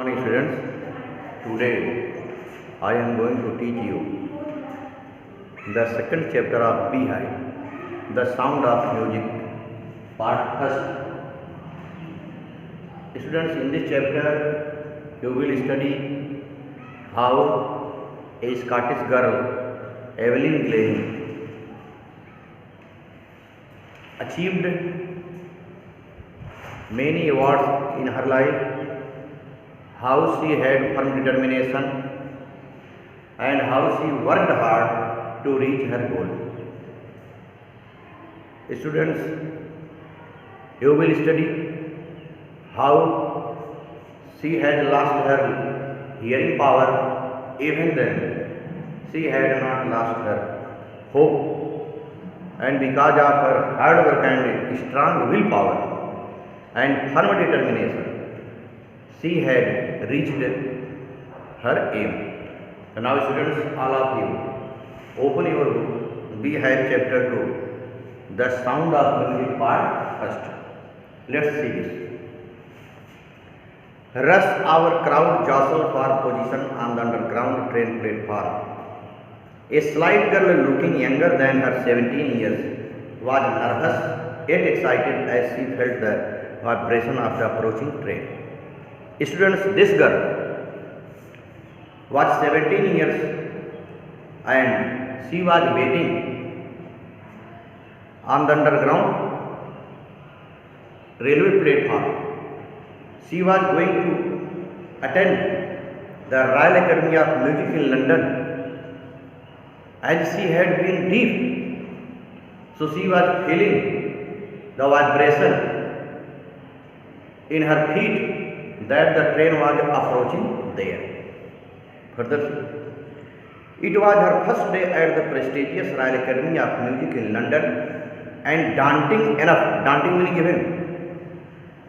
morning students. Today I am going to teach you the second chapter of Beehive, the sound of music, part first. Students, in this chapter you will study how a Scottish girl, Evelyn Glennie, achieved many awards in her life, how she had firm determination and how she worked hard to reach her goal. Students, you will study how she had lost her hearing power, even then she had not lost her hope, and because of her hard work and strong willpower and firm determination, she had reached her aim. So now students, all of you, open your book, Beehive chapter 2, the sound of music part first. Let's see this. Rush our crowd jostle for position on the underground train platform. A slight girl looking younger than her 17 years was nervous yet excited as she felt the vibration of the approaching train. Students, this girl was 17 years and she was waiting on the underground railway platform. She was going to attend the Royal Academy of Music in London, as she had been deaf, so she was feeling the vibration in her feet that the train was approaching there. Further, it was her first day at the prestigious Royal Academy of Music in London, and daunting meaning even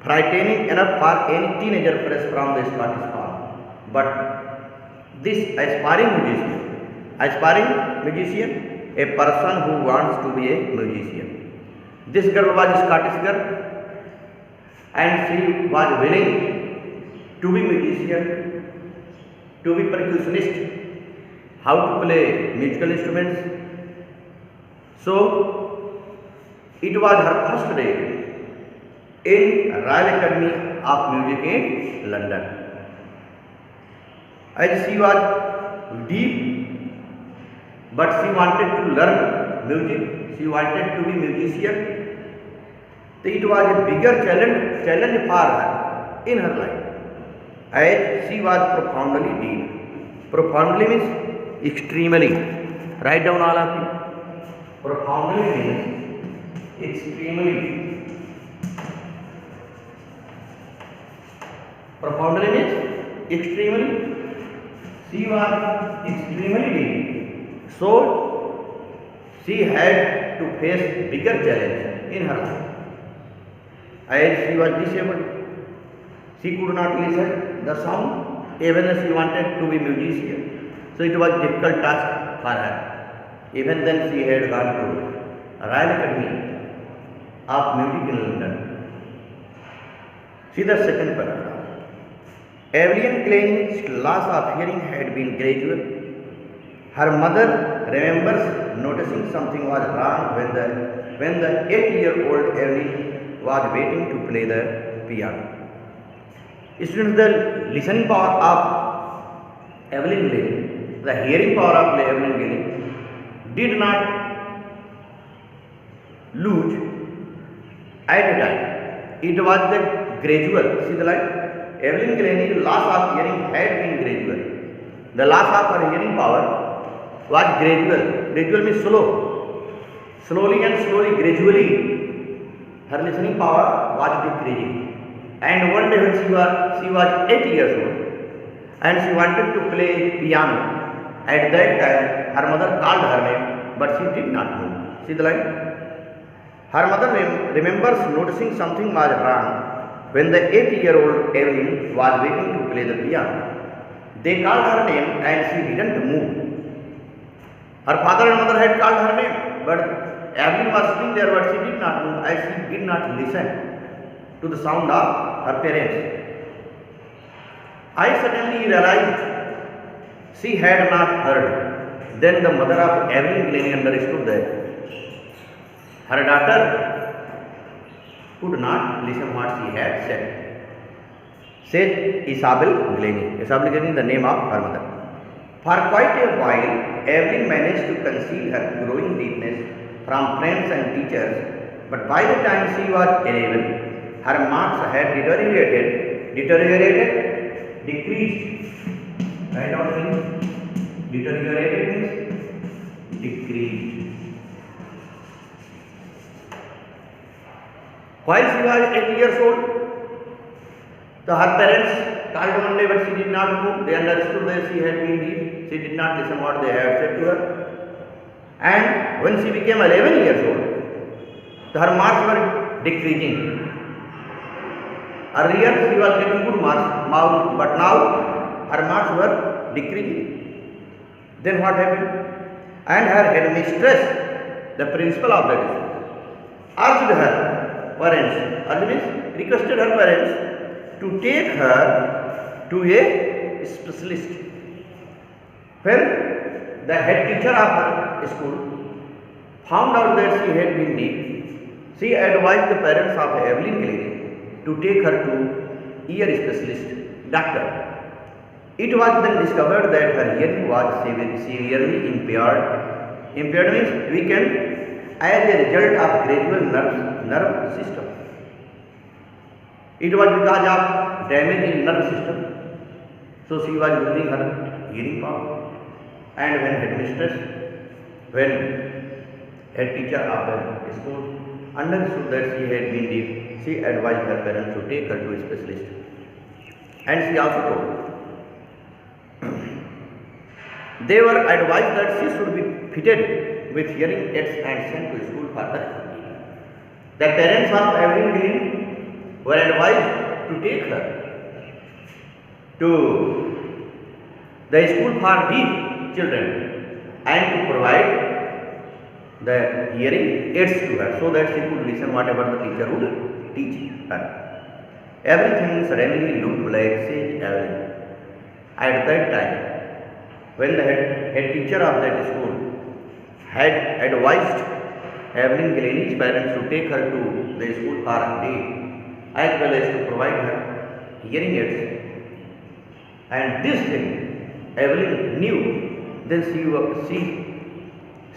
frightening enough for any teenager fresh from the Scottish farm. But this aspiring musician, a person who wants to be a musician. This girl was a Scottish girl and she was willing to be musician, to be percussionist, how to play musical instruments. So it was her first day in Royal Academy of Music in London. As she was deaf, but she wanted to learn music, she wanted to be musician. So it was a bigger challenge for her in her life, as she was profoundly deaf. Profoundly means extremely. Write down all of you. Profoundly means extremely. Profoundly means extremely. She was extremely deep, so she had to face bigger challenge in her life. As she was disabled, she could not listen the sound, even as she wanted to be musician. So it was difficult task for her. Even then she had gone to Royal Academy of Music in London. See the second paragraph. Evelyn Glennie's loss of hearing had been gradual. Her mother remembers noticing something was wrong when the 8-year-old Evelyn was waiting to play the piano. Students, the listening power of Evelyn Glennie, the hearing power of Evelyn Glennie did not lose at a time. It was the gradual. See the line? Evelyn Glennie's loss of hearing had been gradual. The loss of her hearing power was gradual. Gradual means slow. Slowly, gradually, her listening power was decreasing. And one day when she was 8 years old and she wanted to play piano. At that time, her mother called her name, but she did not move. See the line? Her mother remembers noticing something was wrong when the 8-year-old Evelyn was waiting to play the piano. They called her name and she didn't move. Her father and mother had called her name, but Evelyn was sitting there, but she did not move, as she did not listen to the sound of her parents. I suddenly realized she had not heard. Then the mother of Evelyn Glennie understood that her daughter could not listen what she had said. Said Isabel Glennie. Isabel Glennie is the name of her mother. For quite a while, Evelyn managed to conceal her growing weakness from friends and teachers, but by the time she was 11, her marks had decreased. Right out means deteriorated means decreased. While she was 8 years old, her parents called one day, but she did not move. They understood that she had been deep. She did not listen what they had said to her. And when she became 11 years old, her marks were decreasing. Earlier she was getting good marks, but now her marks were decreasing. Then what happened? And her headmistress, the principal of that school, urged her parents, requested her parents to take her to a specialist. When the head teacher of her school found out that she had been deaf, she advised the parents of Evelyn Glennie to take her to ear specialist doctor. It was then discovered that her hearing was severely impaired. Impaired means weakened as a result of gradual nerve system. It was because of damage in nerve system. So she was losing her hearing power. And when head teacher of the school understood that she had been deaf, she advised her parents to take her to a specialist. And she also told they were advised that she should be fitted with hearing aids and sent to school for the The parents of Evelyn Glennie were advised to take her to the school for deaf children and to provide the hearing aids to her so that she could listen whatever the teacher would teach her. Everything suddenly looked like said Evelyn. At that time, when the head teacher of that school had advised Evelyn Glennie's parents to take her to the school for a day as well as to provide her hearing aids, and this thing Evelyn knew, then she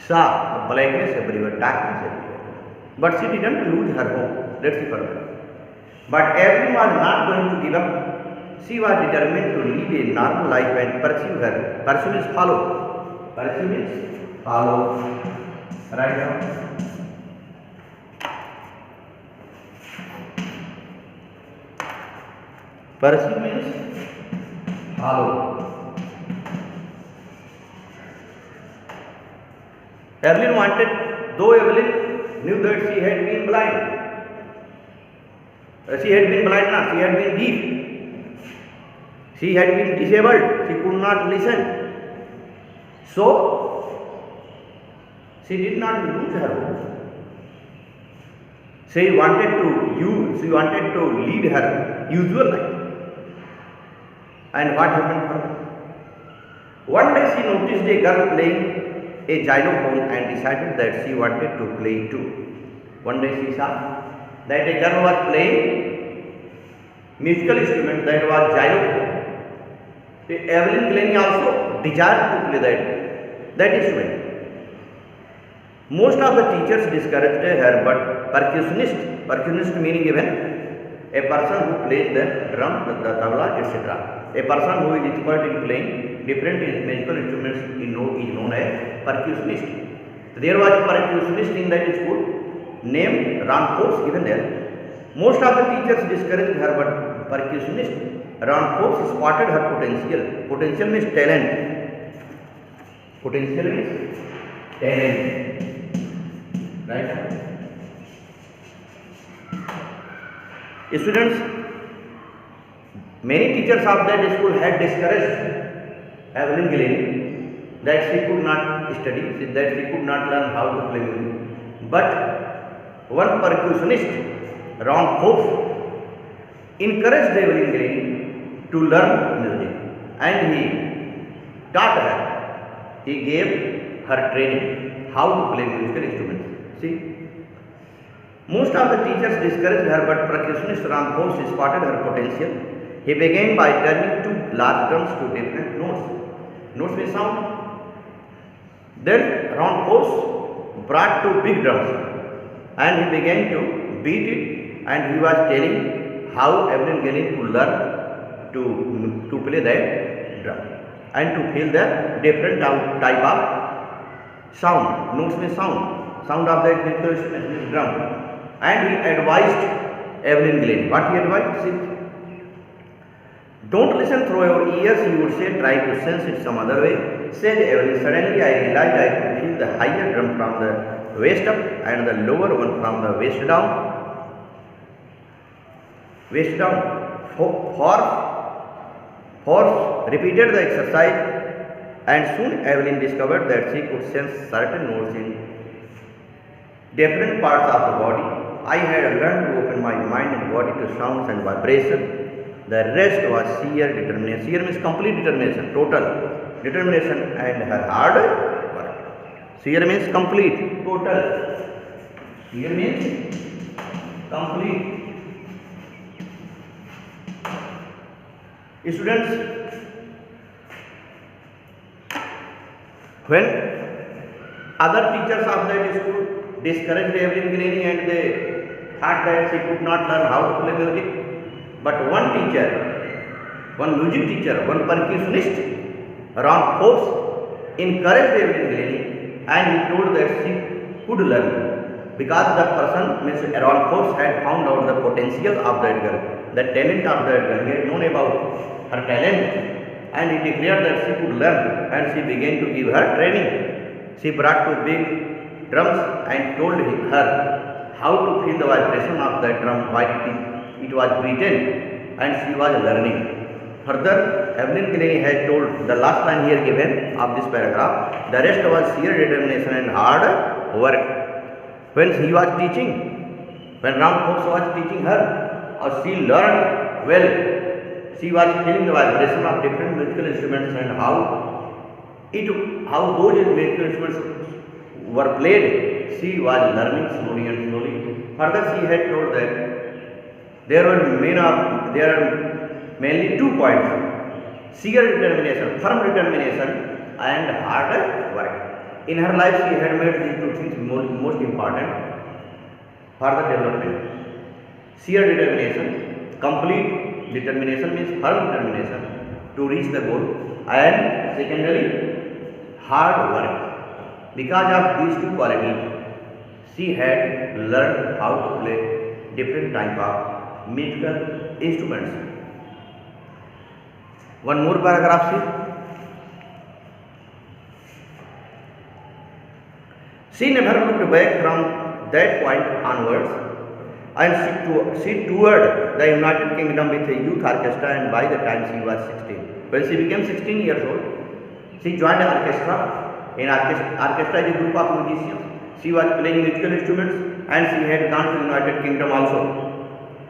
saw the blackness everywhere, darkness everywhere, but she didn't lose her hope. Let's see further. But Evelyn was not going to give up. She was determined to live a normal life and pursue her. Pursue means follow. Pursue means follow. Right now. Pursue means follow. Evelyn wanted, though Evelyn knew that she had been blind. She had been deaf. She had been disabled. She could not listen. So, she did not lose her hope. She wanted to lead her usual life. And what happened for her? One day she noticed a girl playing a xylophone and decided that she wanted to play too. One day she saw that a girl was playing musical instrument that was xylophone. Evelyn Glennie also desired to play that instrument. Most of the teachers discouraged her, but percussionist meaning even a person who plays the drum, the tabla, etc. A person who is expert in playing different musical instruments is known as percussionist. There was a percussionist in that school named Ron Forbes even there. Most of the teachers discouraged her, but percussionist Ron Forbes spotted her potential. Potential means talent. Potential means talent. Right? Students, many teachers of that school had discouraged Evelyn Glennie that she could not study, that she could not learn how to play music. But one percussionist, Ron Forbes, encouraged Evelyn Glennie to learn music, and he taught her, he gave her training how to play musical instruments. See, most of the teachers discouraged her, but percussionist Ram Bose spotted her potential. He began by turning two large drums to different notes. Notes means sound. Then Ram Bose brought two big drums and he began to beat it, and he was telling how Evelyn Gillen could learn to play that drum and to feel the different type of sound. Notes means sound of that musical instrument is drum. And he advised Evelyn Gillen. What he advised? See, don't listen through your ears, he would say, try to sense it some other way. Said Evelyn, suddenly I realized I could feel the higher drum from the waist up and the lower one from the waist down. Waist down. Force repeated the exercise, and soon Evelyn discovered that she could sense certain notes in different parts of the body. I had learned to open my mind and body to sounds and vibration. The rest was sheer determination. Sheer means complete determination, total determination, and her hard work. Sheer means complete, total. Sheer means complete. Students, when other teachers of that school discouraged Evelyn Gillen and they thought that she could not learn how to play music, but one teacher, one music teacher, one percussionist, Ram Bose, encouraged Evelyn Gillen, and he told that she could learn, because the person, means Ram Bose, had found out the potential of that girl, the talent of that girl. He had known about her talent, and he declared that she could learn, and she began to give her training. She brought two big drums and told her how to feel the vibration of that drum while it was beaten, and she was learning. Further, Evelyn Gillen has told the last line here given of this paragraph, the rest was sheer determination and hard work. When he was teaching, when Ram Bose was teaching her, she learned well. She was feeling the vibration of different musical instruments and how those musical instruments were played. She was learning slowly and slowly. Further, she had told that there are mainly 2 points: sheer determination, firm determination, and hard work. In her life, she had made these 2 things most important for the development. Sheer determination, complete determination means firm determination to reach the goal, and secondly, hard work. Because of these 2 qualities, she had learned how to play different type of musical instruments. One more paragraph, see. She never looked back from that point onwards, and she toured the United Kingdom with a youth orchestra, and by the time she was 16. When she became 16 years old, she joined an orchestra. In orchestra is a group of musicians. She was playing musical instruments, and she had gone to United Kingdom also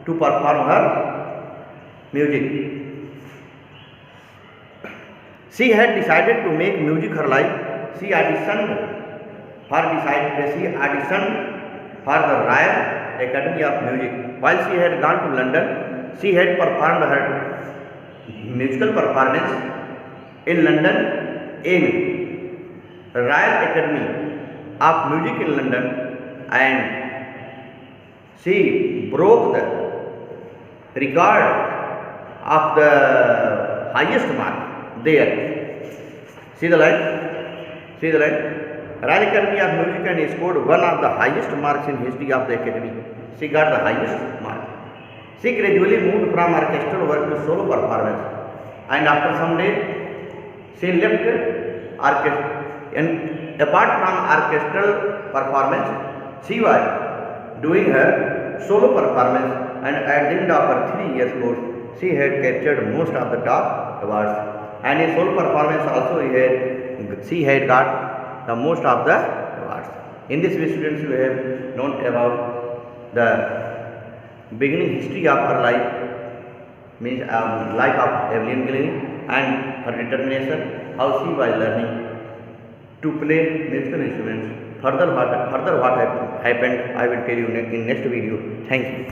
to perform her music. She had decided to make music her life. She auditioned for the Royal Academy of Music. While she had gone to London, she had performed her musical performance in London in Royal Academy of Music in London, and she broke the record of the highest mark there. See the line? Royal Academy of Music, and scored one of the highest marks in history of the Academy. She got the highest mark. She gradually moved from orchestral work to solo performance, and after some days, she left orchestra. And apart from orchestral performance, she was doing her solo performance, and at the end of her 3 years course, she had captured most of the top awards. And in solo performance also, she had got the most of the awards. In this way, students, we have known about the beginning history of her life, means life of Evelyn Glennie and her determination, how she was learning to play musical instruments. Further what happened, I will tell you in next video. Thank you.